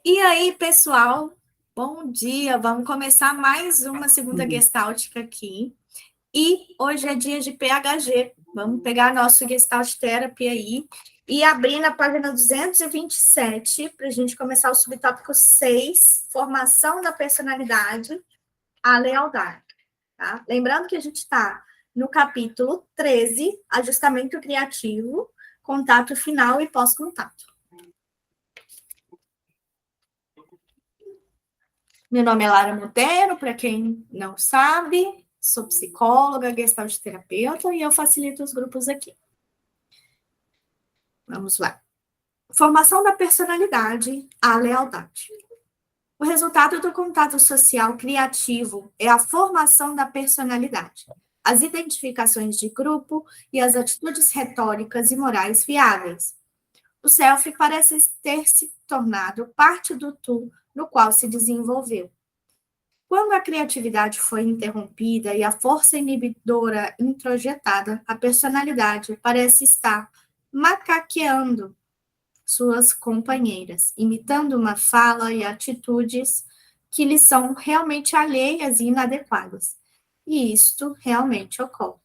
E aí, pessoal, bom dia. Vamos começar mais uma segunda Uhum. Gestáltica aqui. E hoje é dia de PHG. Vamos pegar nosso Gestalt Therapy aí e abrir na página 227 para a gente começar o subtópico 6, formação da personalidade, a lealdade. Tá? Lembrando que a gente está no capítulo 13, ajustamento criativo, contato final e pós-contato. Meu nome é Lara Monteiro, para quem não sabe, sou psicóloga, gestalt terapeuta e eu facilito os grupos aqui. Vamos lá. Formação da personalidade, a lealdade. O resultado do contato social criativo é a formação da personalidade, as identificações de grupo e as atitudes retóricas e morais viáveis. O self parece ter se tornado parte do tu no qual se desenvolveu. Quando a criatividade foi interrompida e a força inibidora introjetada, a personalidade parece estar macaqueando suas companheiras, imitando uma fala e atitudes que lhe são realmente alheias e inadequadas. E isto realmente ocorre.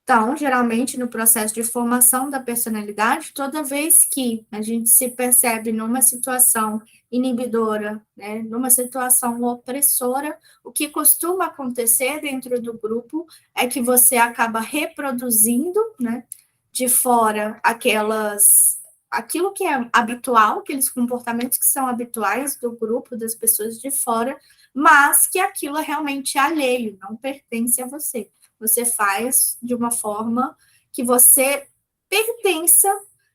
Então, geralmente, no processo de formação da personalidade, toda vez que a gente se percebe numa situação inibidora, né, numa situação opressora, o que costuma acontecer dentro do grupo é que você acaba reproduzindo, né, de fora aquilo que é habitual, aqueles comportamentos que são habituais do grupo, das pessoas de fora, mas que aquilo é realmente alheio, não pertence a você. Você faz de uma forma que você pertença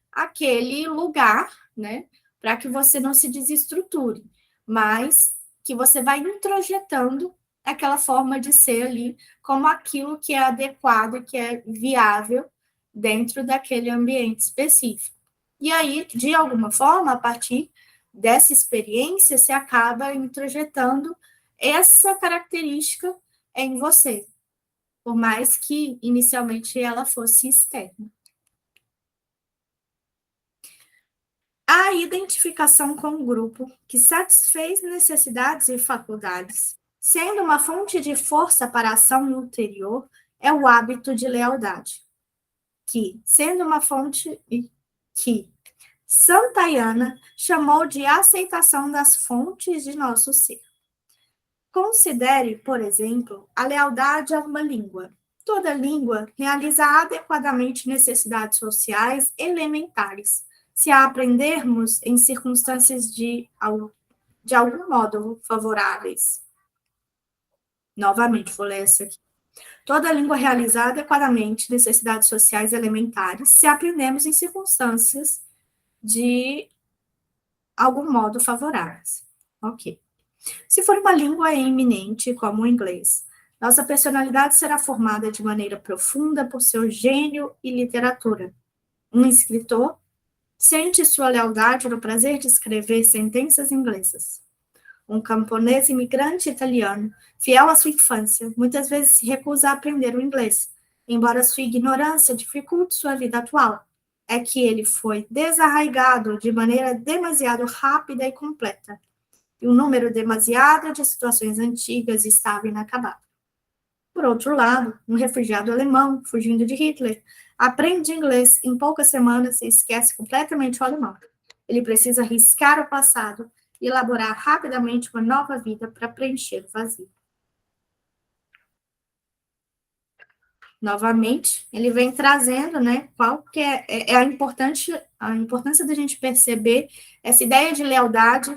àquele lugar, né? Para que você não se desestruture, mas que você vai introjetando aquela forma de ser ali como aquilo que é adequado, que é viável dentro daquele ambiente específico. E aí, de alguma forma, a partir dessa experiência, você acaba introjetando essa característica em você, por mais que inicialmente ela fosse externa. A identificação com o grupo que satisfez necessidades e faculdades, sendo uma fonte de força para a ação ulterior, é o hábito de lealdade, que, sendo uma fonte que Santayana chamou de aceitação das fontes de nosso ser. Considere, por exemplo, a lealdade a uma língua. Toda língua realiza adequadamente necessidades sociais elementares, se a aprendermos em circunstâncias de algum modo favoráveis. Novamente, vou ler essa aqui. Toda língua realiza adequadamente necessidades sociais elementares, se aprendemos em circunstâncias de algum modo favoráveis. Ok. Se for uma língua eminente, como o inglês, nossa personalidade será formada de maneira profunda por seu gênio e literatura. Um escritor sente sua lealdade no prazer de escrever sentenças inglesas. Um camponês imigrante italiano, fiel à sua infância, muitas vezes se recusa a aprender o inglês, embora sua ignorância dificulte sua vida atual. É que ele foi desarraigado de maneira demasiado rápida e completa, e um número demasiado de situações antigas estava inacabado. Por outro lado, um refugiado alemão, fugindo de Hitler, aprende inglês em poucas semanas e esquece completamente o alemão. Ele precisa riscar o passado e elaborar rapidamente uma nova vida para preencher o vazio. Novamente, ele vem trazendo, né, qual que é a importância da gente perceber essa ideia de lealdade,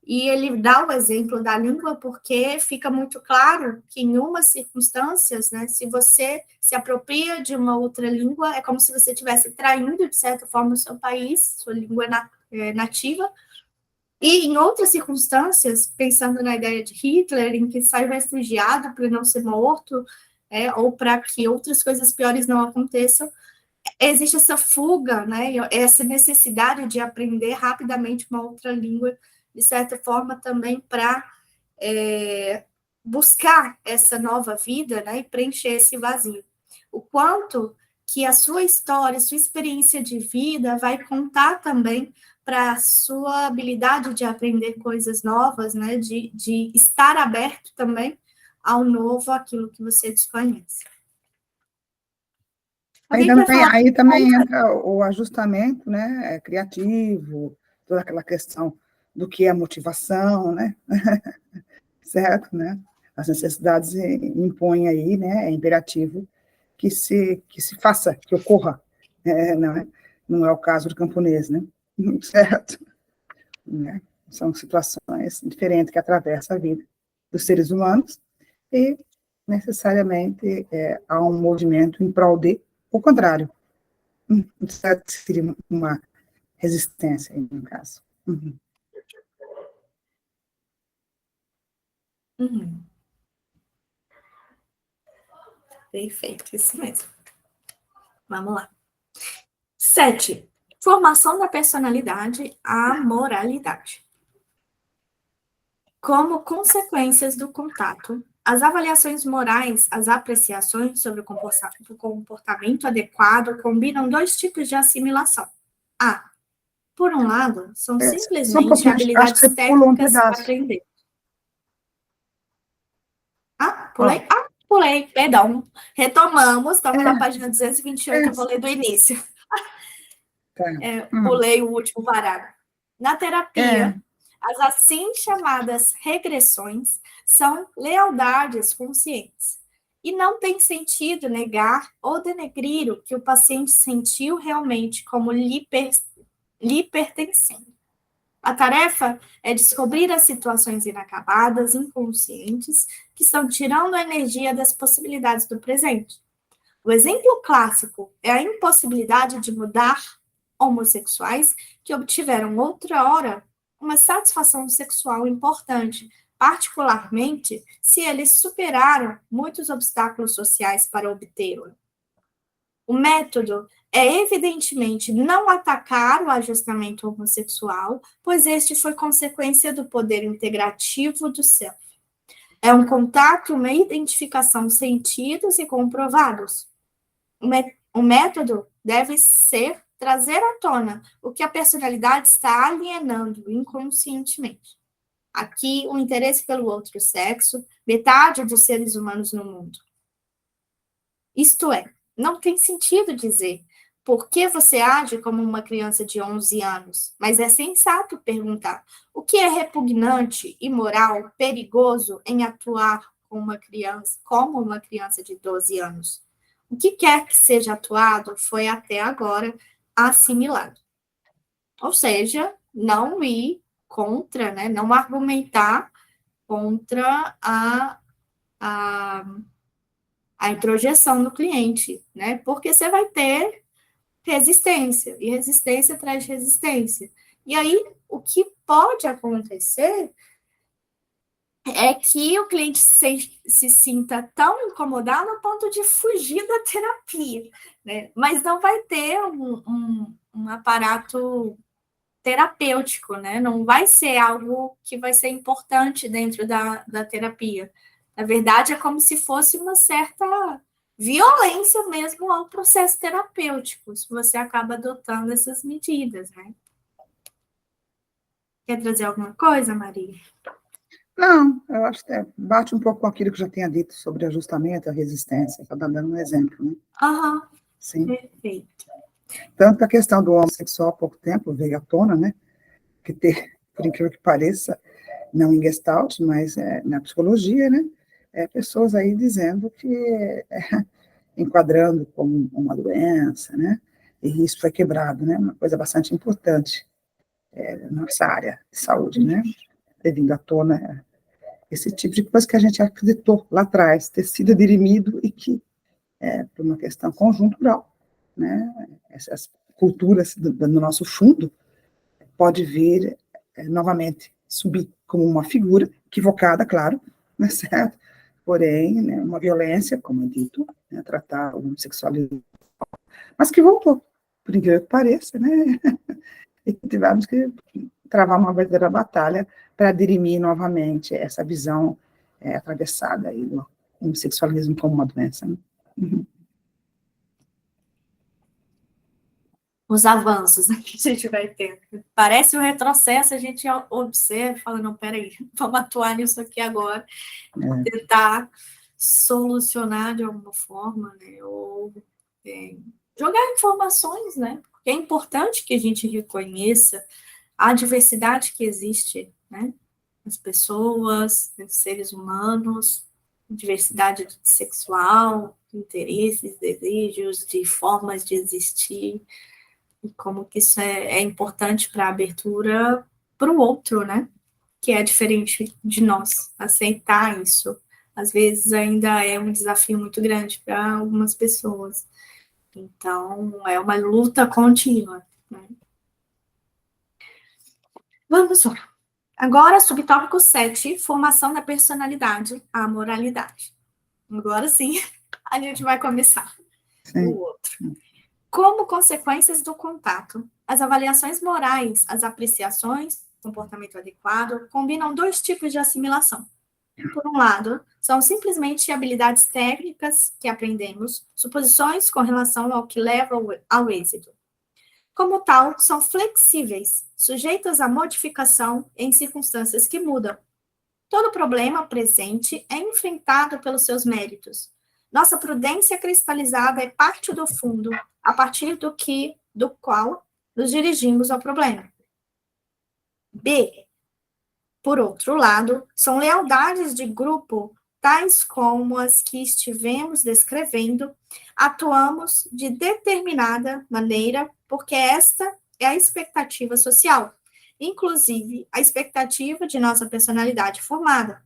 e ele dá o exemplo da língua porque fica muito claro que em umas circunstâncias, né, se você se apropria de uma outra língua, é como se você estivesse traindo, de certa forma, o seu país, sua língua nativa, e em outras circunstâncias, pensando na ideia de Hitler, em que sai refugiado para não ser morto, ou para que outras coisas piores não aconteçam, existe essa fuga, né, essa necessidade de aprender rapidamente uma outra língua, de certa forma, também para buscar essa nova vida, né, e preencher esse vazio. O quanto que a sua história, sua experiência de vida vai contar também para a sua habilidade de aprender coisas novas, né? De estar aberto também ao novo, aquilo que você desconhece. Aí Alguém quer também, falar? aí também entra o ajustamento, né, criativo, toda aquela questão do que é motivação, né, certo, né? As necessidades impõem aí, né, é imperativo que se faça, que ocorra, não é o caso do camponês, né, certo? Né? São situações diferentes que atravessam a vida dos seres humanos e, necessariamente, há um movimento em prol de, o contrário, certo? Seria uma resistência, no caso. Uhum. Uhum. Perfeito, isso mesmo. Vamos lá. 7. Formação da personalidade, a moralidade. Como consequências do contato, as avaliações morais, as apreciações sobre o comportamento adequado combinam dois tipos de assimilação. A. Por um lado, são Só um simplesmente pouquinho, acho que habilidades você pulou um técnicas para pedaço. aprender. Ah, Ó, pulei? Ah, pulei, perdão. Retomamos, estamos na é, página 228, eu vou ler do início. tá. Pulei o último parágrafo. Na É, terapia, as assim chamadas regressões são lealdades conscientes. E não tem sentido negar ou denegrir o que o paciente sentiu realmente como lhe pertencendo. A tarefa é descobrir as situações inacabadas, inconscientes, que estão tirando a energia das possibilidades do presente. O exemplo clássico é a impossibilidade de mudar homossexuais que obtiveram outra hora uma satisfação sexual importante, particularmente se eles superaram muitos obstáculos sociais para obtê-la. O método é, evidentemente, não atacar o ajustamento homossexual, pois este foi consequência do poder integrativo do self. É um contato, uma identificação sentidos e comprovados. O método deve ser trazer à tona o que a personalidade está alienando inconscientemente. Aqui, o interesse pelo outro sexo, metade dos seres humanos no mundo. Isto é, não tem sentido dizer por que você age como uma criança de 11 anos, mas é sensato perguntar o que é repugnante, imoral, perigoso em atuar como uma criança de 12 anos. O que quer que seja atuado foi até agora assimilado. Ou seja, não ir contra, né, não argumentar contra a introjeção do cliente, né? Porque você vai ter resistência, e resistência traz resistência. E aí, o que pode acontecer é que o cliente se sinta tão incomodado a ponto de fugir da terapia, né? Mas não vai ter um aparato terapêutico, né? Não vai ser algo que vai ser importante dentro da terapia. Na verdade, é como se fosse uma certa violência mesmo ao processo terapêutico, se você acaba adotando essas medidas, né? Quer trazer alguma coisa, Maria? não, eu acho que bate um pouco com aquilo que eu já tinha dito sobre ajustamento, a resistência, está dando um exemplo, né? Aham, Sim. perfeito. Tanto a questão do homossexual há pouco tempo veio à tona, né? Que por incrível que pareça, não em Gestalt, mas na psicologia, né? Pessoas aí dizendo que, enquadrando como uma doença, né? E isso foi quebrado, né? Uma coisa bastante importante na nossa área de saúde, né? Ter vindo à tona esse tipo de coisa que a gente acreditou lá atrás, ter sido dirimido e que, por uma questão conjuntural, né? Essas culturas do nosso fundo pode vir novamente subir como uma figura, equivocada, claro, né, certo? Porém, né, uma violência, como é dito, né, tratar o homossexualismo, mas que voltou, por incrível que pareça, né? E tivemos que travar uma verdadeira batalha para dirimir novamente essa visão atravessada aí do homossexualismo como uma doença. Né? Uhum. os avanços, né, que a gente vai ter. Parece um retrocesso, a gente observa e fala, não, peraí, vamos atuar nisso aqui agora, tentar solucionar de alguma forma, né, ou jogar informações, né, porque é importante que a gente reconheça a diversidade que existe, né, nas pessoas, nos seres humanos, diversidade sexual, interesses, desejos, de formas de existir, e como que isso é importante para a abertura para o outro, né? Que é diferente de nós, aceitar isso. Às vezes ainda é um desafio muito grande para algumas pessoas. Então, é uma luta contínua, né? Vamos lá. Agora, subtópico 7, formação da personalidade, a moralidade. Agora sim, a gente vai começar o outro. Como consequências do contato, as avaliações morais, as apreciações, comportamento adequado, combinam dois tipos de assimilação. Por um lado, são simplesmente habilidades técnicas que aprendemos, suposições com relação ao que leva ao êxito. Como tal, são flexíveis, sujeitas à modificação em circunstâncias que mudam. Todo problema presente é enfrentado pelos seus méritos. Nossa prudência cristalizada é parte do fundo, a partir do qual nos dirigimos ao problema. B, por outro lado, são lealdades de grupo, tais como as que estivemos descrevendo, atuamos de determinada maneira, porque esta é a expectativa social, inclusive a expectativa de nossa personalidade formada.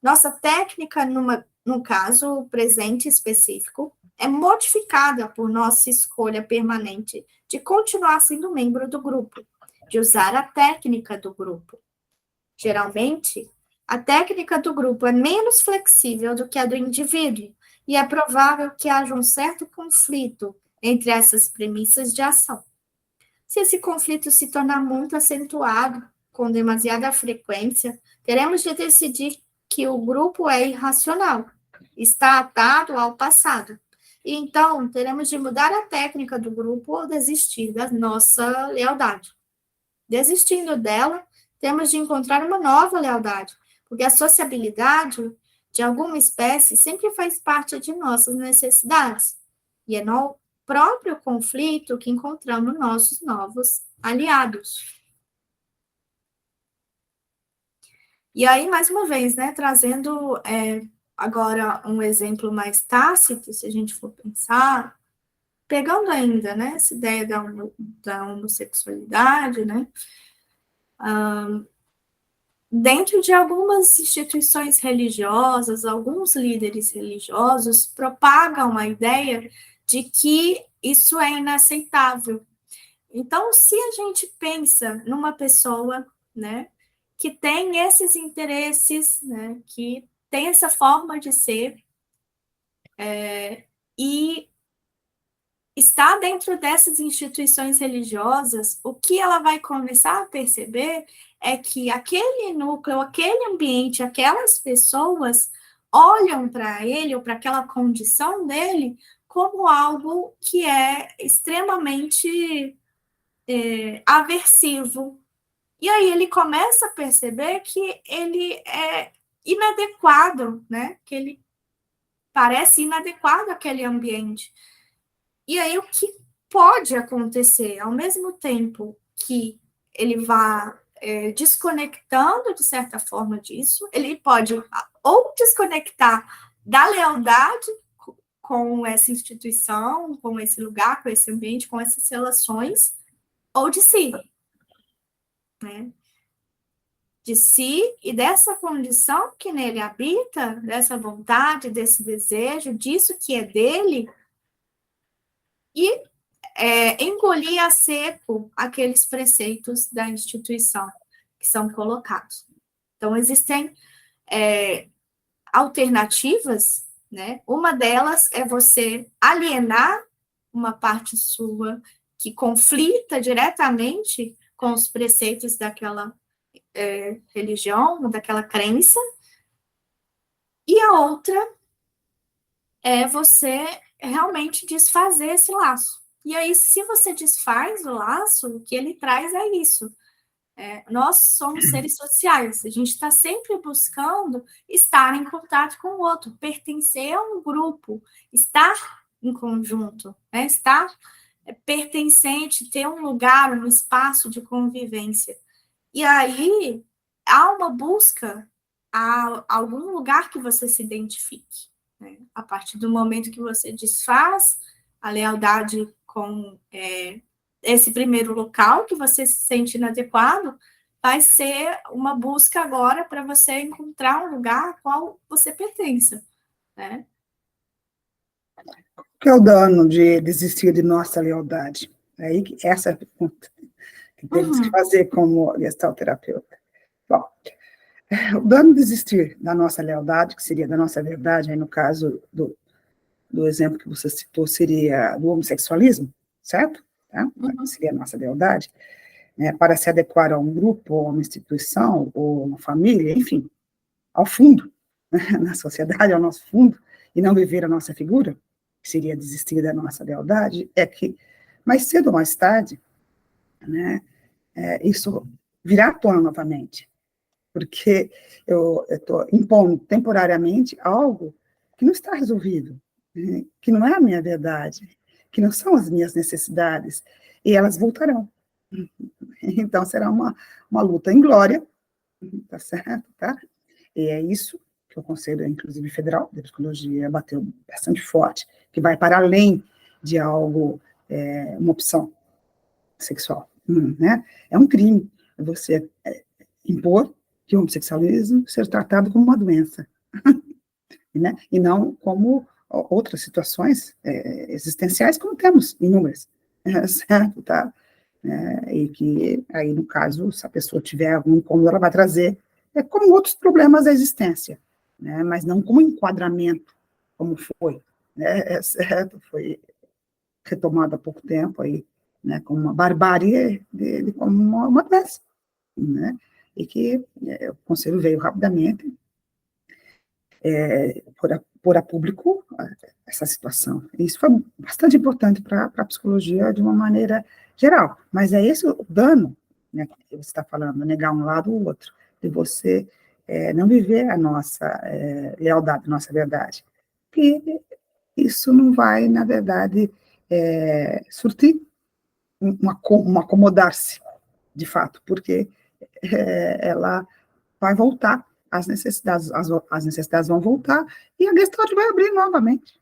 Nossa técnica, no caso presente específico, é modificada por nossa escolha permanente de continuar sendo membro do grupo, de usar a técnica do grupo. Geralmente, a técnica do grupo é menos flexível do que a do indivíduo, e é provável que haja um certo conflito entre essas premissas de ação. Se esse conflito se tornar muito acentuado, com demasiada frequência, teremos de decidir que o grupo é irracional, está atado ao passado. E então, teremos de mudar a técnica do grupo ou desistir da nossa lealdade. Desistindo dela, temos de encontrar uma nova lealdade, porque a sociabilidade de alguma espécie sempre faz parte de nossas necessidades. E é no próprio conflito que encontramos nossos novos aliados. E aí, mais uma vez, né, trazendo agora um exemplo mais tácito, se a gente for pensar, pegando ainda, né, essa ideia da homossexualidade, né, dentro de algumas instituições religiosas, alguns líderes religiosos propagam a ideia de que isso é inaceitável. Então, se a gente pensa numa pessoa, né, que tem esses interesses, né, que tem essa forma de ser, e está dentro dessas instituições religiosas, o que ela vai começar a perceber é que aquele núcleo, aquele ambiente, aquelas pessoas olham para ele ou para aquela condição dele como algo que é extremamente aversivo. E aí ele começa a perceber que ele é inadequado, né? Que ele parece inadequado àquele ambiente. E aí, o que pode acontecer? Ao mesmo tempo que ele vá desconectando, de certa forma, disso, ele pode ou desconectar da lealdade com essa instituição, com esse lugar, com esse ambiente, com essas relações, ou de si. Né? De si e dessa condição que nele habita, dessa vontade, desse desejo, disso que é dele, e engolir a seco aqueles preceitos da instituição que são colocados. Então, existem alternativas, né? Uma delas é você alienar uma parte sua que conflita diretamente com os preceitos daquela religião, daquela crença, e a outra é você realmente desfazer esse laço. E aí, se você desfaz o laço, o que ele traz é isso. Nós somos seres sociais, a gente está sempre buscando estar em contato com o outro, pertencer a um grupo, estar em conjunto, né? Estar pertencente, ter um lugar, um espaço de convivência. E aí há uma busca a algum lugar que você se identifique. Né? A partir do momento que você desfaz a lealdade com esse primeiro local que você se sente inadequado, vai ser uma busca agora para você encontrar um lugar ao qual você pertença. Né? Que é o dano de desistir de nossa lealdade? Aí, essa é a pergunta que temos que fazer como gestalterapeuta. Bom, o dano de desistir da nossa lealdade, que seria da nossa verdade, aí no caso do exemplo que você citou, seria do homossexualismo, certo? Tá? Seria a nossa lealdade, né, para se adequar a um grupo, ou uma instituição, ou uma família, enfim, ao fundo, né, na sociedade, ao nosso fundo, e não viver a nossa figura, que seria desistir da nossa lealdade, é que, mais cedo ou mais tarde, né, isso virá à tona novamente, porque eu estou impondo temporariamente algo que não está resolvido, né, que não é a minha verdade, que não são as minhas necessidades, e elas voltarão. Então, será uma luta inglória, tá certo? Tá? E é isso que o Conselho, inclusive federal, de Psicologia, bateu bastante forte, que vai para além de algo, uma opção sexual, né? É um crime você impor que o homossexualismo seja tratado como uma doença, né? E não como outras situações existenciais, como temos inúmeras, certo? Tá? E que aí, no caso, se a pessoa tiver algum incômodo, ela vai trazer como outros problemas da existência, né? Mas não como enquadramento, como foi, né? Certo? Foi retomado há pouco tempo aí, né? Como uma barbárie, como uma doença, né? E que o Conselho veio rapidamente pôr a público essa situação. Isso foi bastante importante para a psicologia de uma maneira geral, mas é esse o dano, né, que você está falando, negar um lado ou outro, de você não viver a nossa lealdade, a nossa verdade, que isso não vai, na verdade, surtir um acomodar-se, de fato, porque ela vai voltar, as necessidades vão voltar, e a Gestalt vai abrir novamente.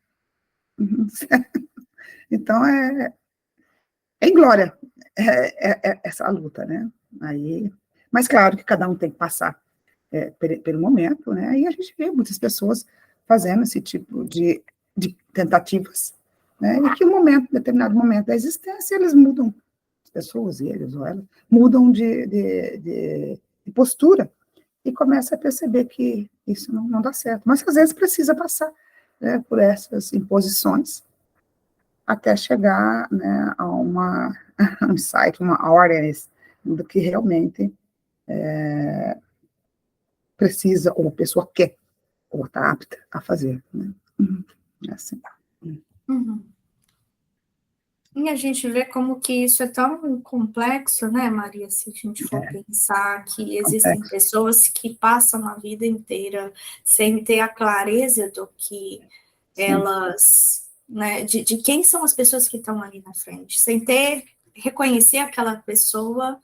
Então, em glória, essa luta, né? Aí, mas claro que cada um tem que passar pelo momento, né? E a gente vê muitas pessoas fazendo esse tipo de tentativas, né? E que determinado momento da existência, eles mudam, as pessoas, eles ou elas, mudam de postura, e começa a perceber que isso não dá certo. Mas, às vezes, precisa passar, né, por essas imposições até chegar, né, a um insight, uma awareness do que realmente precisa, ou a pessoa quer, ou está apta a fazer. Né? É assim. Uhum. E a gente vê como que isso é tão complexo, né, Maria, se a gente for pensar que existem Complexo. pessoas que passam a vida inteira sem ter a clareza do que elas, né, de quem são as pessoas que estão ali na frente, sem reconhecer aquela pessoa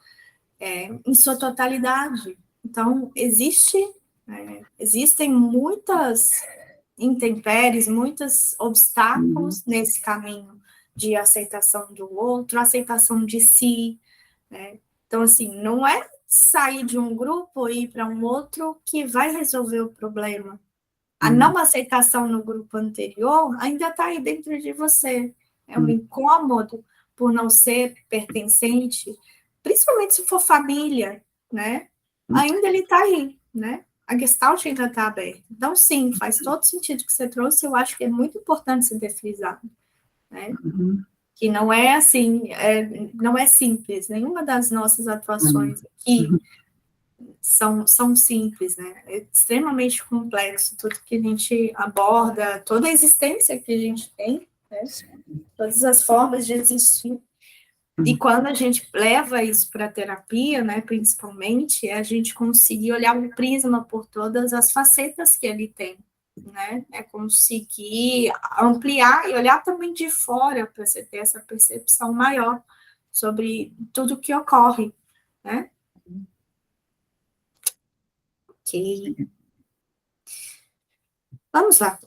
em sua totalidade. Então, existem muitas intempéries, muitos obstáculos nesse caminho de aceitação do outro, aceitação de si, né? Então, assim, não é sair de um grupo e ir para um outro que vai resolver o problema. A não aceitação no grupo anterior ainda está aí dentro de você. É um incômodo por não ser pertencente, principalmente se for família, né? Ainda ele está aí, né? A Gestalt ainda está aberta. Então, sim, faz todo sentido que você trouxe. Eu acho que é muito importante ser frisado, né? Que não é assim, não é simples. Nenhuma das nossas atuações aqui são simples, né? É extremamente complexo tudo que a gente aborda, toda a existência que a gente tem, né? Todas as formas de existir. E quando a gente leva isso para a terapia, né, principalmente, é a gente conseguir olhar o prisma por todas as facetas que ele tem, né? É conseguir ampliar e olhar também de fora para você ter essa percepção maior sobre tudo que ocorre, né? Ok. Vamos lá.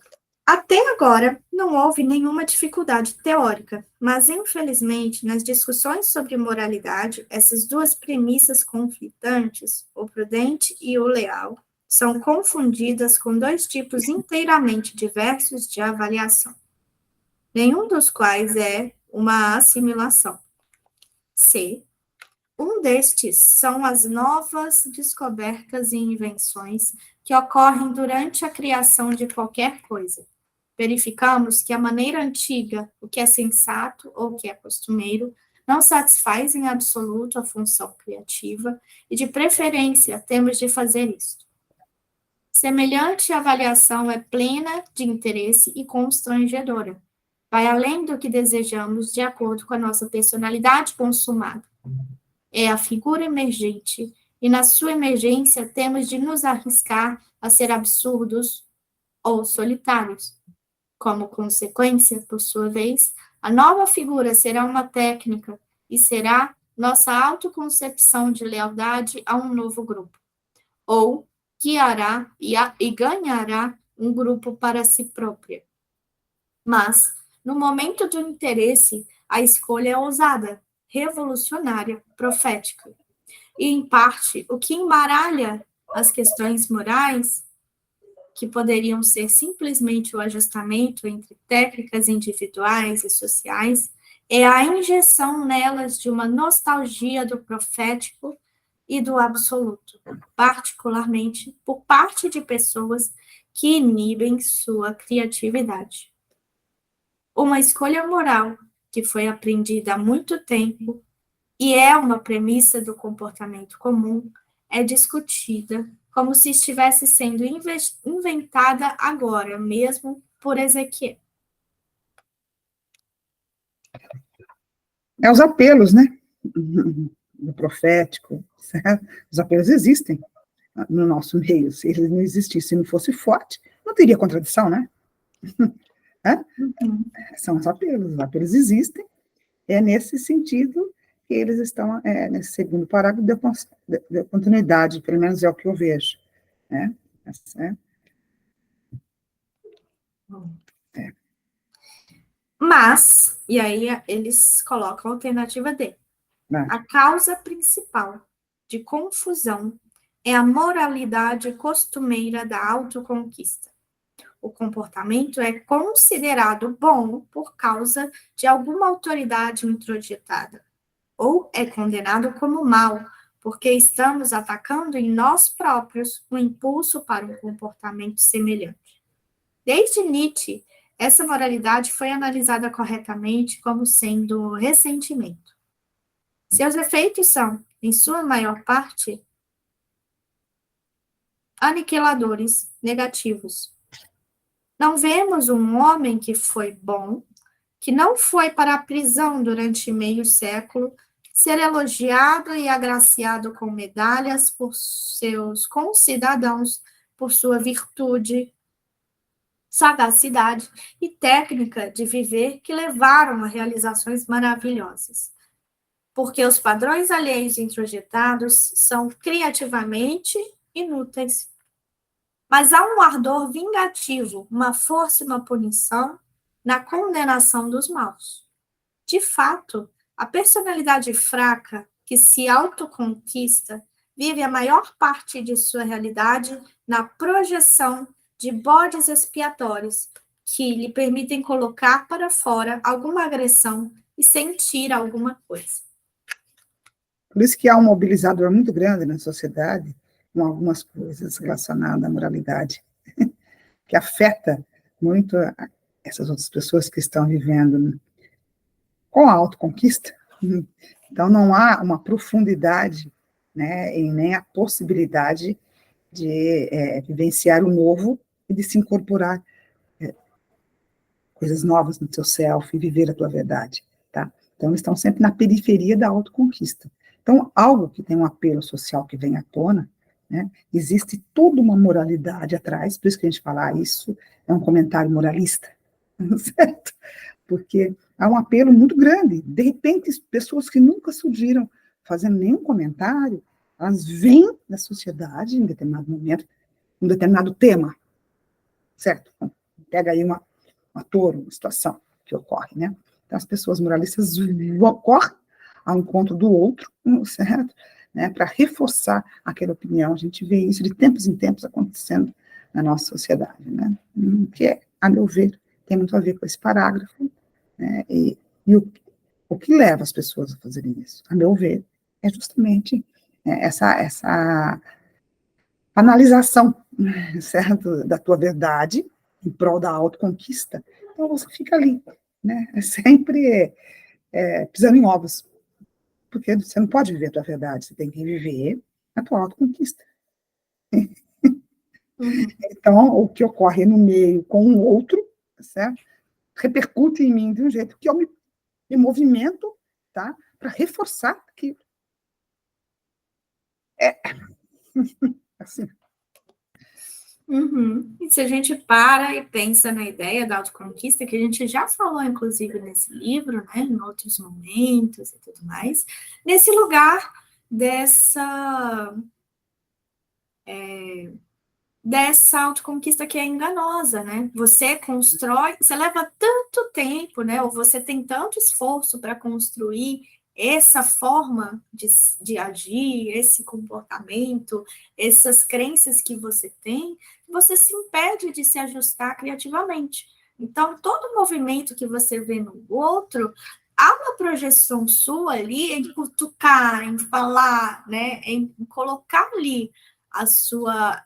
Até agora, não houve nenhuma dificuldade teórica, mas, infelizmente, nas discussões sobre moralidade, essas duas premissas conflitantes, o prudente e o leal, são confundidas com dois tipos inteiramente diversos de avaliação, nenhum dos quais é uma assimilação. C. Um destes são as novas descobertas e invenções que ocorrem durante a criação de qualquer coisa. Verificamos que a maneira antiga, o que é sensato ou o que é costumeiro, não satisfaz em absoluto a função criativa e, de preferência, temos de fazer isto. Semelhante avaliação é plena de interesse e constrangedora. Vai além do que desejamos de acordo com a nossa personalidade consumada. É a figura emergente, e na sua emergência temos de nos arriscar a ser absurdos ou solitários. Como consequência, por sua vez, a nova figura será uma técnica e será nossa autoconcepção de lealdade a um novo grupo, ou guiará e ganhará um grupo para si própria. Mas, no momento do interesse, a escolha é ousada, revolucionária, profética. E, em parte, o que embaralha as questões morais, que poderiam ser simplesmente o ajustamento entre técnicas individuais e sociais, é a injeção nelas de uma nostalgia do profético e do absoluto, particularmente por parte de pessoas que inibem sua criatividade. Uma escolha moral que foi aprendida há muito tempo e é uma premissa do comportamento comum, é discutida como se estivesse sendo inventada agora mesmo por Ezequiel. É os apelos, né? Do profético, certo? Os apelos existem no nosso meio. Se eles não existissem, não fosse forte, não teria contradição, né? É? Uhum. São os apelos existem, é nesse sentido que eles estão, nesse segundo parágrafo, de continuidade, pelo menos é o que eu vejo, né? É. Mas, e aí eles colocam a alternativa D. A causa principal de confusão é a moralidade costumeira da autoconquista. O comportamento é considerado bom por causa de alguma autoridade introjetada, ou é condenado como mal, porque estamos atacando em nós próprios o impulso para um comportamento semelhante. Desde Nietzsche, essa moralidade foi analisada corretamente como sendo ressentimento. Seus efeitos são, em sua maior parte, aniquiladores, negativos. Não vemos um homem que foi bom, que não foi para a prisão durante meio século, ser elogiado e agraciado com medalhas por seus concidadãos, por sua virtude, sagacidade e técnica de viver que levaram a realizações maravilhosas. Porque os padrões alheios introjetados são criativamente inúteis. Mas há um ardor vingativo, uma força e uma punição na condenação dos maus. De fato, a personalidade fraca que se autoconquista vive a maior parte de sua realidade na projeção de bodes expiatórios que lhe permitem colocar para fora alguma agressão e sentir alguma coisa. Por isso que há um mobilizador muito grande na sociedade com algumas coisas relacionadas à moralidade, que afeta muito essas outras pessoas que estão vivendo com a autoconquista. Então, não há uma profundidade, né, e nem a possibilidade de vivenciar o novo e de se incorporar coisas novas no teu self, viver a tua verdade, tá? Então, eles estão sempre na periferia da autoconquista. Então, algo que tem um apelo social que vem à tona, né, existe toda uma moralidade atrás, por isso que a gente fala, isso é um comentário moralista, certo? Porque há um apelo muito grande. De repente, pessoas que nunca surgiram fazendo nenhum comentário, elas vêm da sociedade em determinado momento, um determinado tema, certo? Então, pega aí um ator, uma situação que ocorre, né? Então, as pessoas moralistas correm ao encontro do outro, certo? Né, para reforçar aquela opinião. A gente vê isso de tempos em tempos acontecendo na nossa sociedade, né? Que, a meu ver, tem muito a ver com esse parágrafo, né? E o que leva as pessoas a fazerem isso, a meu ver, é justamente essa analisação, certo, da tua verdade em prol da autoconquista. Então você fica ali, né? É sempre pisando em ovos, porque você não pode viver a tua verdade, você tem que viver a tua autoconquista. Uhum. Então, o que ocorre no meio com o outro, certo? Repercute em mim de um jeito que eu me movimento, tá? Para reforçar aquilo. É assim. Uhum. E se a gente para e pensa na ideia da autoconquista, que a gente já falou, inclusive, nesse livro, né, em outros momentos e tudo mais, nesse lugar dessa autoconquista que é enganosa, né? Você constrói, você leva tanto tempo, né? Ou você tem tanto esforço para construir essa forma de agir, esse comportamento, essas crenças que você se impede de se ajustar criativamente. Então, todo movimento que você vê no outro, há uma projeção sua ali em cutucar, em falar, né? Em colocar ali a sua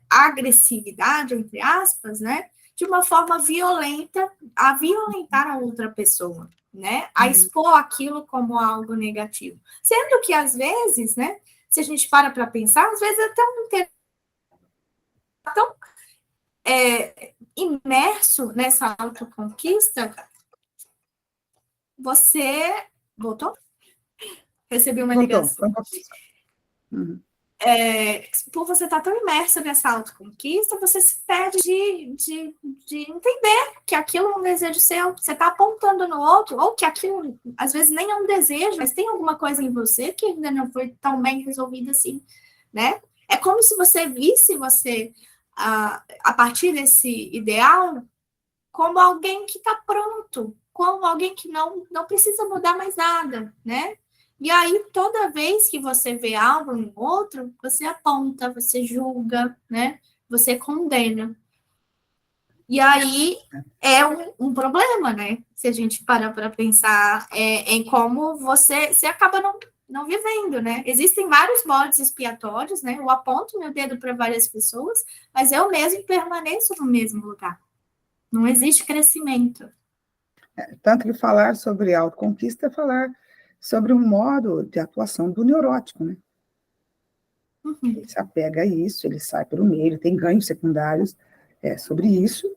agressividade, entre aspas, né, de uma forma violenta, a violentar a outra pessoa, né, a expor aquilo como algo negativo. Sendo que, às vezes, né, se a gente para pensar, às vezes é tão imerso nessa autoconquista, você... Voltou? Recebi uma Voltou, ligação. foi um pouquinho. Uhum. Por você estar tão imerso nessa autoconquista, você se perde de entender que aquilo é um desejo seu, você está apontando no outro, ou que aquilo, às vezes, nem é um desejo, mas tem alguma coisa em você que ainda não foi tão bem resolvida assim, né? É como se você visse você, a partir desse ideal, como alguém que está pronto, como alguém que não precisa mudar mais nada, né? E aí, toda vez que você vê algo no outro, você aponta, você julga, né? Você condena. E aí é um problema, né? Se a gente parar para pensar em como você acaba não vivendo, né? Existem vários bodes expiatórios, né? Eu aponto meu dedo para várias pessoas, mas eu mesmo permaneço no mesmo lugar. Não existe crescimento. Tanto que falar sobre autoconquista é falar sobre um modo de atuação do neurótico, né? Uhum. Ele se apega a isso, ele sai pelo meio, ele tem ganhos secundários sobre isso,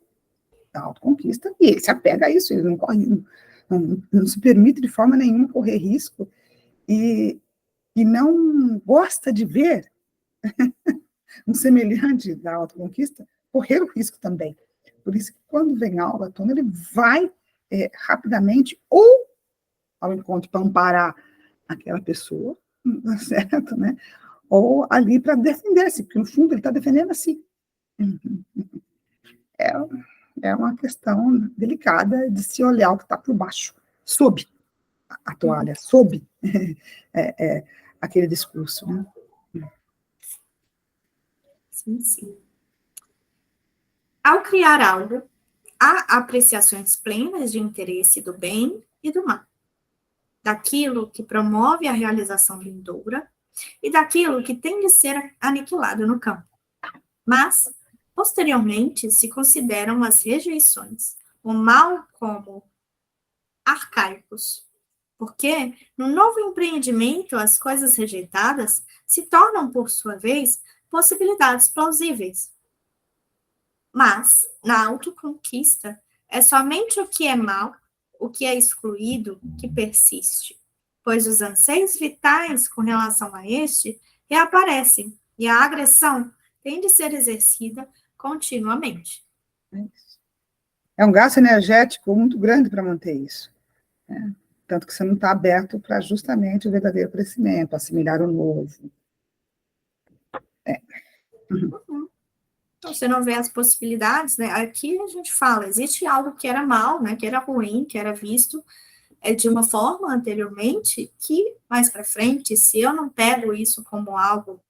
da autoconquista, e ele se apega a isso, ele não corre, não se permite de forma nenhuma correr risco e não gosta de ver um semelhante da autoconquista correr o risco também. Por isso que quando vem algo à tona, ele vai rapidamente ou ao encontro para amparar aquela pessoa, certo, né? Ou ali para defender-se, porque no fundo ele está defendendo a si. É, é uma questão delicada de se olhar o que está por baixo, sob a toalha, sob aquele discurso, né? Sim, sim. Ao criar algo, há apreciações plenas de interesse do bem e do mal, daquilo que promove a realização vindoura e daquilo que tem de ser aniquilado no campo. Mas, posteriormente, se consideram as rejeições, o mal como arcaicos, porque no novo empreendimento as coisas rejeitadas se tornam, por sua vez, possibilidades plausíveis. Mas, na autoconquista, É somente o que é mal, o que é excluído, que persiste, pois os anseios vitais com relação a este reaparecem, e a agressão tem de ser exercida continuamente. É um gasto energético muito grande para manter isso, né? Tanto que você não está aberto para justamente o verdadeiro crescimento, assimilar o novo. Uhum. Então, você não vê as possibilidades, né? Aqui a gente fala, existe algo que era mal, né? Que era ruim, que era visto de uma forma anteriormente, que mais para frente, se eu não pego isso como algo,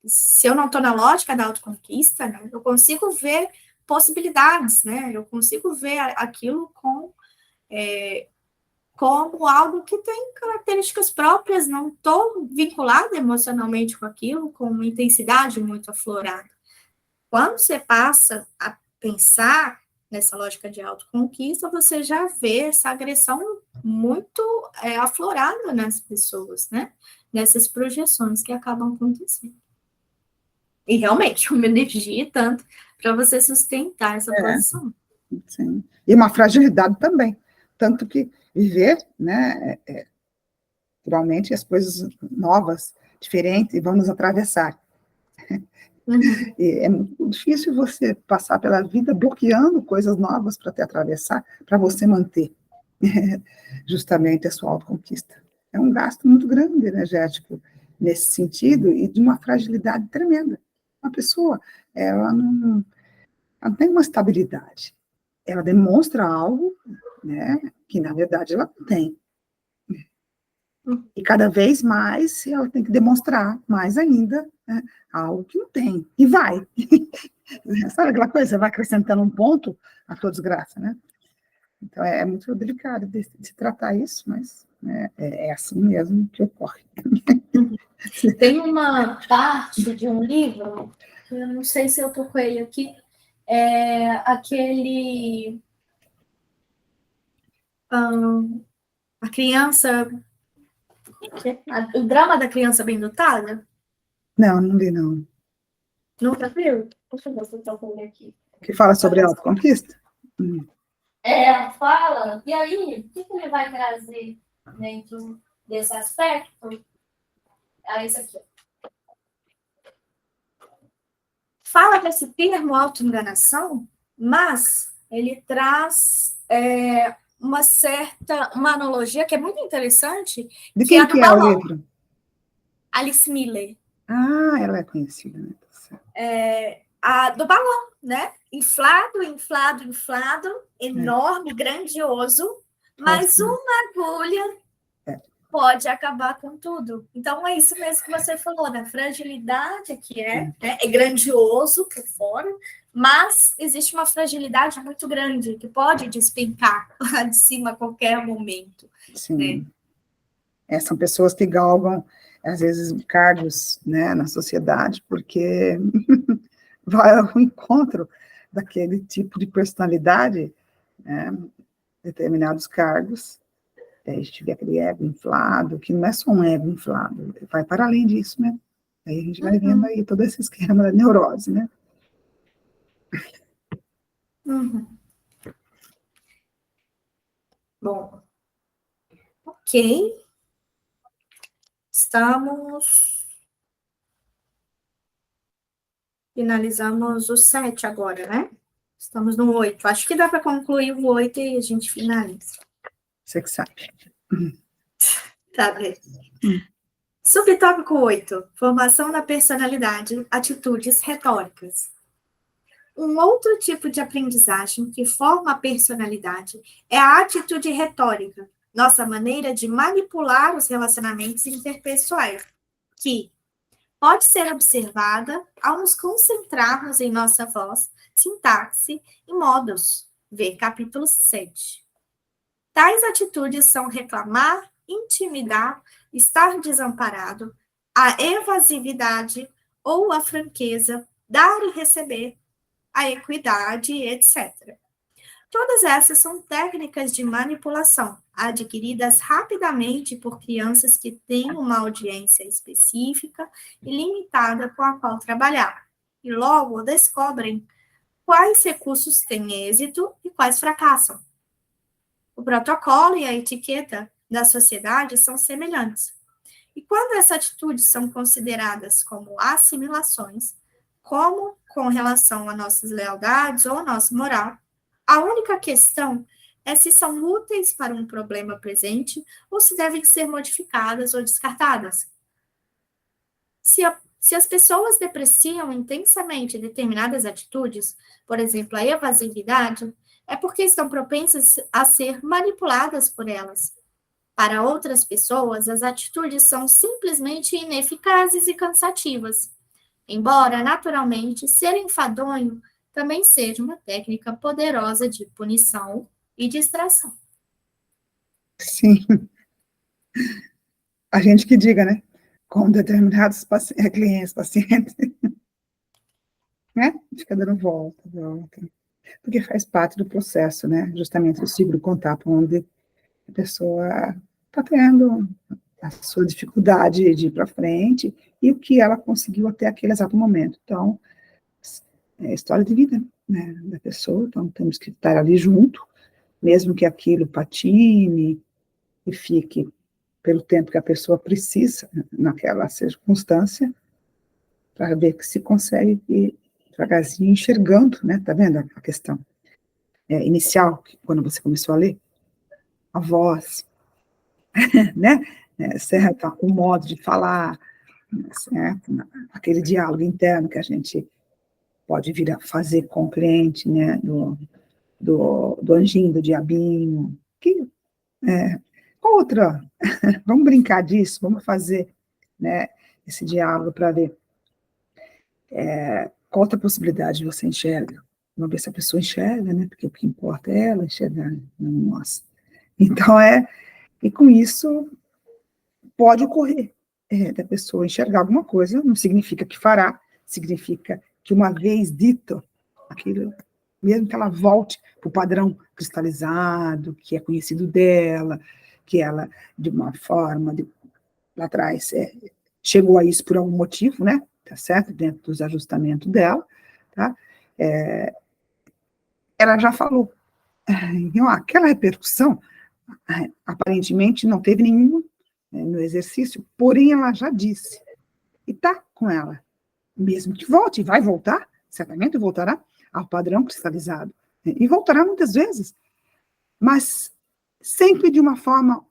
se eu não estou na lógica da autoconquista, né? Eu consigo ver possibilidades, né? Eu consigo ver aquilo como algo que tem características próprias, não estou vinculada emocionalmente com aquilo, com uma intensidade muito aflorada. Quando você passa a pensar nessa lógica de autoconquista, você já vê essa agressão muito aflorada nas pessoas, né? Nessas projeções que acabam acontecendo. E realmente, uma energia e tanto para você sustentar essa posição. Sim. E uma fragilidade também. Tanto que viver, né, naturalmente, as coisas novas, diferentes, vão nos atravessar. Uhum. E é muito difícil você passar pela vida bloqueando coisas novas para te atravessar, para você manter justamente a sua autoconquista. É um gasto muito grande energético nesse sentido e de uma fragilidade tremenda. Uma pessoa, ela não tem uma estabilidade. Ela demonstra algo, né, que na verdade ela não tem. E cada vez mais ela tem que demonstrar mais ainda, né, algo que não tem. E vai. Sabe aquela coisa? Você vai acrescentando um ponto à tua desgraça, né? Então é muito delicado de se tratar isso, mas né, é assim mesmo que ocorre. Tem uma parte de um livro, que eu não sei se eu tô com ele aqui, é aquele. A criança. O drama da criança bem dotada? Não, não li, não. Nunca viu? Deixa eu ver se eu tô com ele aqui. Que fala sobre autoconquista? Fala. E aí, o que ele vai trazer dentro desse aspecto? Isso aqui. Fala desse termo autoenganação, mas ele traz uma analogia que é muito interessante, De que é quem a do que é o balão. livro? Alice Miller. Ah, ela é conhecida, né? A do balão, né? Inflado, inflado, inflado, enorme, grandioso, mas uma agulha pode acabar com tudo. Então, é isso mesmo que você falou, da fragilidade que né? É grandioso por fora, mas existe uma fragilidade muito grande que pode despencar lá de cima a qualquer momento. Sim. Né? São pessoas que galgam, às vezes, cargos, né, na sociedade, porque vai ao encontro daquele tipo de personalidade, né, determinados cargos, a gente tiver aquele ego inflado, que não é só um ego inflado, vai para além disso, né? Aí a gente vai vendo aí todo esse esquema da neurose, né? Uhum. Bom, ok. Finalizamos o 7 agora, né? Estamos no 8. Acho que dá para concluir o 8 e a gente finaliza. Você que sabe. Tá bem. Subtópico 8. Formação da personalidade, atitudes retóricas. Um outro tipo de aprendizagem que forma a personalidade é a atitude retórica, nossa maneira de manipular os relacionamentos interpessoais, que pode ser observada ao nos concentrarmos em nossa voz, sintaxe e modos. Vê capítulo 7. Tais atitudes são reclamar, intimidar, estar desamparado, a evasividade ou a franqueza, dar e receber, a equidade, etc. Todas essas são técnicas de manipulação, adquiridas rapidamente por crianças que têm uma audiência específica e limitada com a qual trabalhar, e logo descobrem quais recursos têm êxito e quais fracassam. O protocolo e a etiqueta da sociedade são semelhantes. E quando essas atitudes são consideradas como assimilações, como com relação a nossas lealdades ou a nossa moral, a única questão é se são úteis para um problema presente ou se devem ser modificadas ou descartadas. Se as pessoas depreciam intensamente determinadas atitudes, por exemplo, a evasividade, é porque estão propensas a ser manipuladas por elas. Para outras pessoas, as atitudes são simplesmente ineficazes e cansativas, embora, naturalmente, ser enfadonho também seja uma técnica poderosa de punição e distração. Sim, a gente que diga, né? Com determinados clientes, pacientes, né? Fica dando volta, volta. Porque faz parte do processo, né? Justamente o ciclo contato, onde a pessoa está tendo a sua dificuldade de ir para frente e o que ela conseguiu até aquele exato momento. Então, é história de vida, né, da pessoa, então temos que estar ali junto, mesmo que aquilo patine e fique pelo tempo que a pessoa precisa naquela circunstância, para ver que se consegue ir devagarzinho enxergando, né, tá vendo a questão inicial, quando você começou a ler, a voz, né, certo, o modo de falar, certo, aquele diálogo interno que a gente pode vir a fazer com o cliente, né, do anjinho, do diabinho, que outra, vamos brincar disso, vamos fazer, né, esse diálogo para ver qual outra possibilidade você enxerga. Vamos ver se a pessoa enxerga, né, porque o que importa é ela enxergar, não nós. Então, e com isso, pode ocorrer da pessoa enxergar alguma coisa, não significa que fará, significa que uma vez dito, aquilo, mesmo que ela volte para o padrão cristalizado, que é conhecido dela, que ela, de uma forma, lá atrás, chegou a isso por algum motivo, né, tá certo, dentro dos ajustamentos dela, tá, ela já falou, então, aquela repercussão, aparentemente, não teve nenhuma no exercício, porém, ela já disse, e tá com ela, mesmo que volte, vai voltar, certamente voltará ao padrão cristalizado, e voltará muitas vezes, mas sempre de uma forma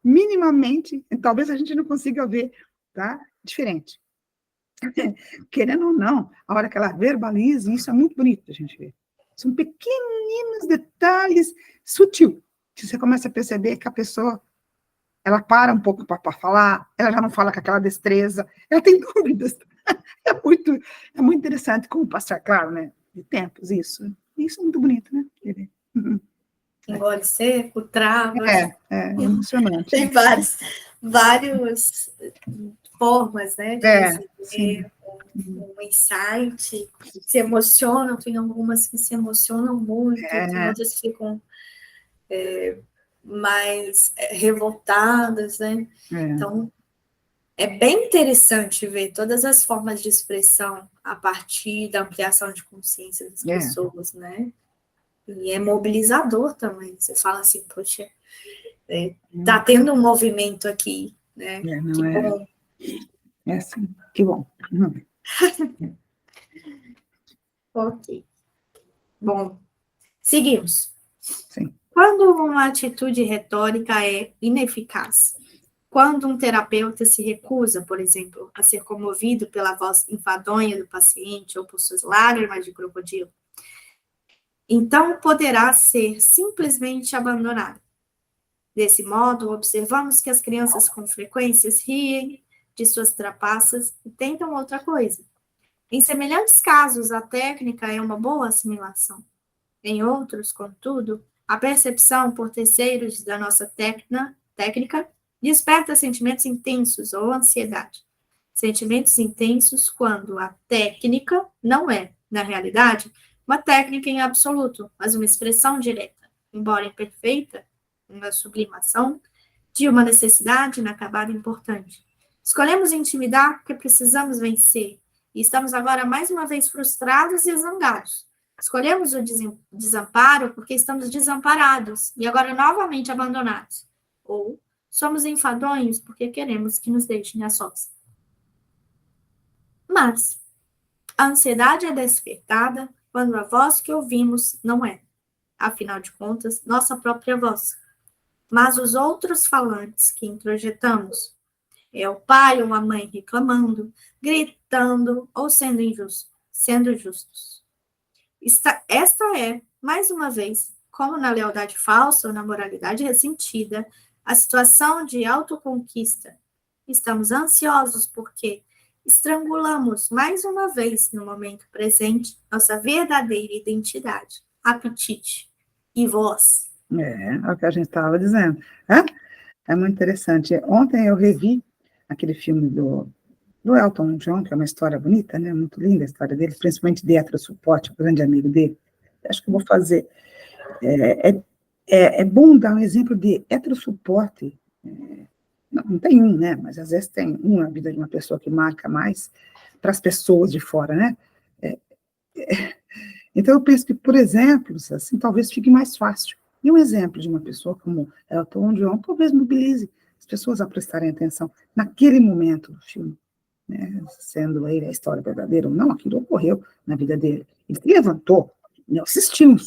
minimamente, talvez a gente não consiga ver, tá? Diferente. Querendo ou não, a hora que ela verbaliza, isso é muito bonito a gente ver. São pequeninos detalhes sutil, que você começa a perceber que a pessoa, ela para um pouco para falar, ela já não fala com aquela destreza, ela tem dúvidas. É muito interessante como passar, claro, né? De tempos, isso. Isso é muito bonito, né? Uhum. Engole seco, trava. É emocionante. Tem várias formas, né, de receber um insight, se emocionam, tem algumas que se emocionam muito, tem outras que ficam mais revoltadas, né? Então, é bem interessante ver todas as formas de expressão a partir da ampliação de consciência das pessoas, né? E é mobilizador também. Você fala assim, poxa, tá tendo um movimento aqui, né? Que bom. É sim, que bom. Ok. Bom, seguimos. Sim. Quando uma atitude retórica é ineficaz? Quando um terapeuta se recusa, por exemplo, a ser comovido pela voz enfadonha do paciente ou por suas lágrimas de crocodilo, então poderá ser simplesmente abandonado. Desse modo, observamos que as crianças com frequência riem de suas trapaças e tentam outra coisa. Em semelhantes casos, a técnica é uma boa assimilação. Em outros, contudo, a percepção por terceiros da nossa técnica desperta sentimentos intensos ou ansiedade. Sentimentos intensos quando a técnica não é, na realidade, uma técnica em absoluto, mas uma expressão direta, embora imperfeita, uma sublimação de uma necessidade inacabada importante. Escolhemos intimidar porque precisamos vencer, e estamos agora mais uma vez frustrados e zangados. Escolhemos o desamparo porque estamos desamparados e agora novamente abandonados. Ou somos enfadonhos porque queremos que nos deixem a sós. Mas a ansiedade é despertada quando a voz que ouvimos não é, afinal de contas, nossa própria voz, mas os outros falantes que introjetamos. É o pai ou a mãe reclamando, gritando ou sendo justos. Esta é, mais uma vez, como na lealdade falsa ou na moralidade ressentida, a situação de autoconquista. Estamos ansiosos porque estrangulamos mais uma vez, no momento presente, nossa verdadeira identidade, apetite e voz. É o que a gente estava dizendo. É muito interessante. Ontem eu revi aquele filme do Elton John, que é uma história bonita, né? Muito linda a história dele, principalmente de Suporte, o grande amigo dele. Acho que eu vou fazer. É bom dar um exemplo de heterossuporte. Não tem um, né? Mas às vezes tem um na vida de uma pessoa que marca mais para as pessoas de fora, né? Então eu penso que, por exemplo, assim, talvez fique mais fácil. E um exemplo de uma pessoa como Elton John talvez mobilize as pessoas a prestarem atenção naquele momento do filme. Né, sendo ele a história verdadeira ou não, aquilo ocorreu na vida dele. Ele se levantou, assistiu um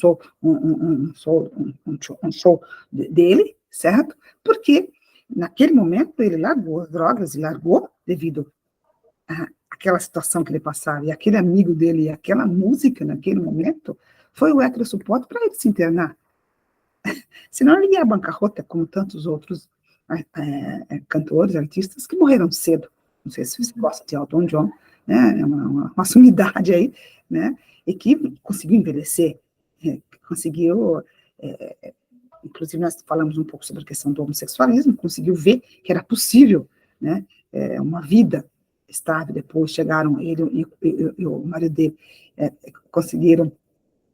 show dele, certo? Porque naquele momento ele largou as drogas e largou devido àquela situação que ele passava, e aquele amigo dele, e aquela música naquele momento, foi o heterossuporte para ele se internar. Senão ele ia à bancarrota, como tantos outros cantores, artistas que morreram cedo. Não sei se você gosta de Elton John, né? É uma sumidade aí, né? E que conseguiu envelhecer, conseguiu, inclusive nós falamos um pouco sobre a questão do homossexualismo, conseguiu ver que era possível, né? Uma vida estável. Depois chegaram ele e o marido dele, conseguiram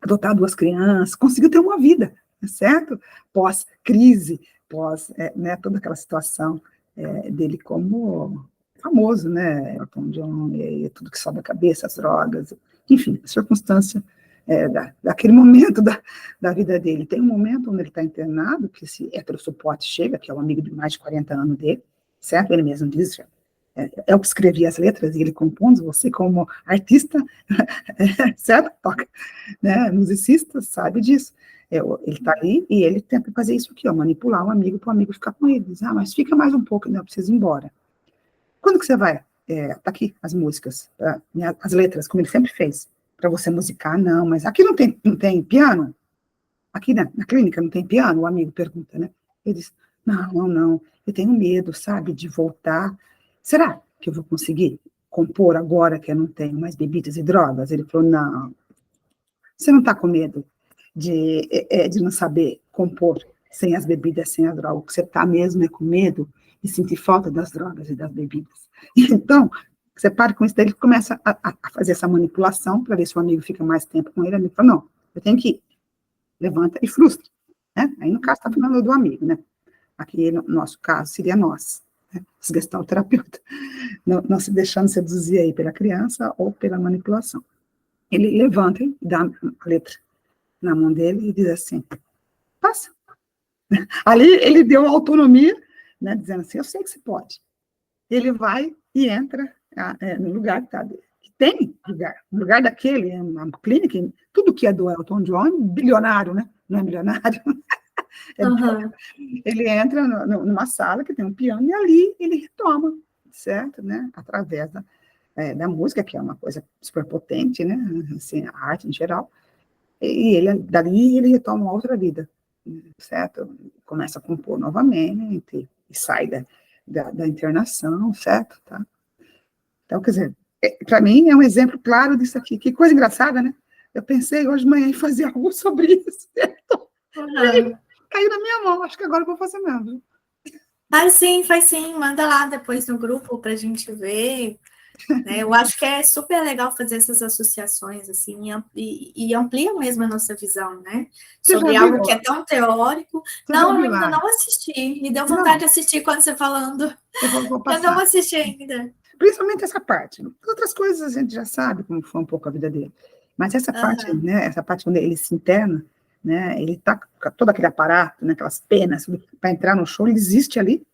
adotar 2 crianças, conseguiu ter uma vida, certo? Pós-crise, né, toda aquela situação dele como famoso, né, Elton John, e tudo que sobe a cabeça, as drogas, enfim, a circunstância daquele momento da vida dele. Tem um momento onde ele está internado, que esse heterossuporte chega, que é um amigo de mais de 40 anos dele, certo? Ele mesmo diz, eu que escrevi as letras e ele compôs, você como artista, certo? Toca, né? Musicista, sabe disso. Ele está ali e ele tenta fazer isso aqui, manipular um amigo para o amigo ficar com ele. Diz, mas fica mais um pouco, não, eu preciso ir embora. Quando que você vai? Tá aqui as músicas, as letras, como ele sempre fez, para você musicar. Não, mas aqui não tem piano? Aqui na clínica não tem piano? O amigo pergunta, né? Ele diz, não, eu tenho medo, sabe, de voltar. Será que eu vou conseguir compor agora que eu não tenho mais bebidas e drogas? Ele falou, não, você não está com medo de não saber compor sem as bebidas, sem a droga. O que você está mesmo é com medo de sentir falta das drogas e das bebidas. Então, você para com isso, daí ele começa a fazer essa manipulação para ver se o amigo fica mais tempo com ele. O amigo fala, não, eu tenho que ir. Levanta e frustra. Né? Aí, no caso, está falando do amigo, né? Aqui, no nosso caso, seria nós, né? Os gestalterapeutas, não se deixando seduzir aí pela criança ou pela manipulação. Ele levanta e dá a letra na mão dele e diz assim, passa. Ali ele deu autonomia, né, dizendo assim, eu sei que você pode. Ele vai e entra no lugar que tem lugar. O lugar daquele, uma clínica, tudo que é do Elton John, bilionário, né? Não é milionário. Ele entra numa sala que tem um piano e ali ele retoma, certo? Né? Através da música, que é uma coisa super potente, né? Assim, a arte em geral. E dali ele retoma uma outra vida, certo? Começa a compor novamente e sai da internação, certo? Tá? Então, quer dizer, para mim é um exemplo claro disso aqui. Que coisa engraçada, né? Eu pensei hoje de manhã em fazer algo sobre isso, certo? Caiu na minha mão, acho que agora eu vou fazer mesmo. Faz sim, manda lá depois no grupo para a gente ver. Né? Eu acho que é super legal fazer essas associações, assim, e amplia mesmo a nossa visão, né? Sobre algo que é tão teórico. Não, eu ainda não assisti. Me deu vontade de assistir quando você falando. Eu vou passar. Eu não assisti ainda. Principalmente essa parte. Outras coisas a gente já sabe como foi um pouco a vida dele. Mas essa parte, né, essa parte onde ele se interna, né, ele tá com todo aquele aparato, né, aquelas penas, para entrar no show, ele existe ali.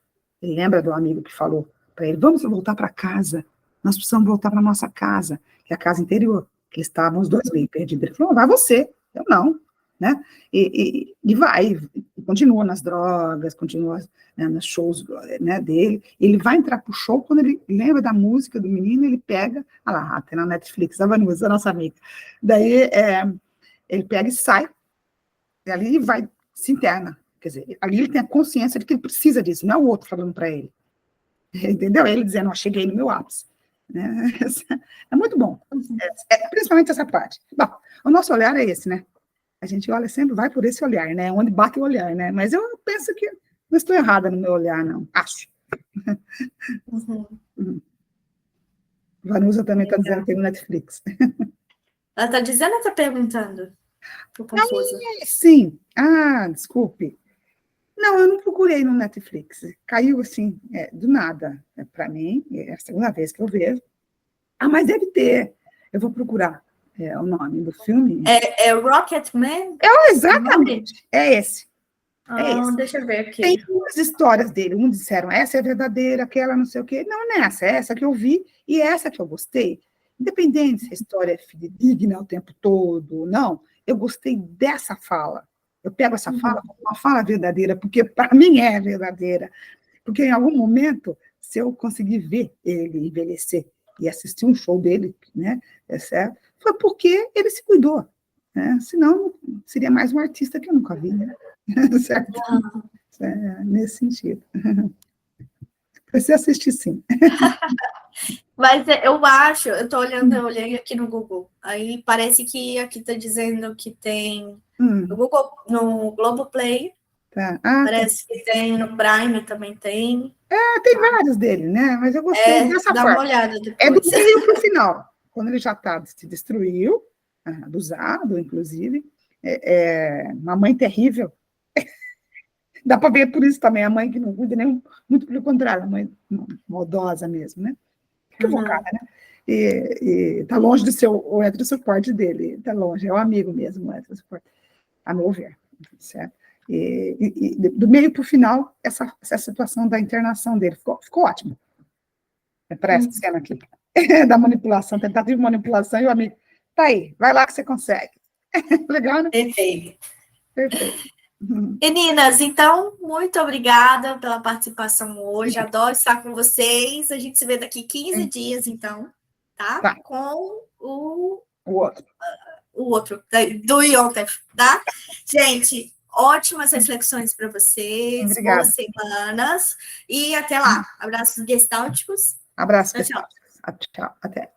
Ele lembra do amigo que falou para ele, vamos voltar para casa, nós precisamos voltar para nossa casa, que é a casa interior, que eles estavam os dois meio perdidos. Ele falou, vai você, eu não, né, e vai, e continua nas drogas, continua, né, nos shows, né, dele, ele vai entrar pro show, quando ele lembra da música do menino, ele pega, olha lá, tem na Netflix, a Vanusa, a nossa amiga, daí ele pega e sai, e ali vai, se interna, quer dizer, ali ele tem a consciência de que ele precisa disso, não é o outro falando para ele, entendeu? Ele dizendo, ó, cheguei no meu ápice, né? É muito bom, principalmente essa parte. Bom, o nosso olhar é esse, né? A gente olha sempre, vai por esse olhar, né? Onde bate o olhar, né? Mas eu penso que não estou errada no meu olhar, não. Acho. Vanusa também está dizendo que tem no Netflix. Ela está dizendo ou está perguntando? Estou confusa. Sim. Ah, desculpe. Não, eu não procurei no Netflix. Caiu assim, do nada. Para mim, é a segunda vez que eu vejo. Ah, mas deve ter. Eu vou procurar o nome do filme. É Rocketman? Exatamente. É esse. Deixa eu ver aqui. Tem duas histórias dele. Um disseram, essa é verdadeira, aquela não sei o quê. Não, não é essa. É essa que eu vi e é essa que eu gostei. Independente se a história é fidedigna o tempo todo, não. Eu gostei dessa fala. Eu pego essa fala como uma fala verdadeira, porque para mim é verdadeira. Porque em algum momento, se eu conseguir ver ele envelhecer e assistir um show dele, né, foi porque ele se cuidou. Né? Senão, seria mais um artista que eu nunca vi, né? Certo? Nesse sentido. Você assistir, sim. Mas eu estou olhando, eu olhei aqui no Google, aí parece que aqui está dizendo que tem no Google, no Globoplay, parece que tem no Prime também tem. Tem vários dele, né? Mas eu gostei dessa dá forma. Uma olhada depois. É do meio para o final, quando ele já se destruiu, abusado, inclusive, uma mãe terrível. Dá para ver por isso também, a mãe que não cuida, nem muito pelo contrário, a mãe maldosa mesmo, né? Equivocada, né? E tá longe de ser o heterosuporte dele, tá longe, é o amigo mesmo, o heterosuporte, a meu ver, certo? E do meio para o final, essa situação da internação dele ficou ótimo. Para essa cena aqui, da manipulação, tentativa de manipulação, e o amigo, tá aí, vai lá que você consegue. Legal, né? Perfeito. Perfeito. Meninas, então, muito obrigada pela participação hoje. Adoro estar com vocês. A gente se vê daqui 15 dias, então, tá? Com o outro. O outro, do Yontef, tá? Gente, ótimas reflexões para vocês. Obrigada. Boas semanas. E até lá. Abraços gestálticos. Abraços gestálticos. Tchau. Até.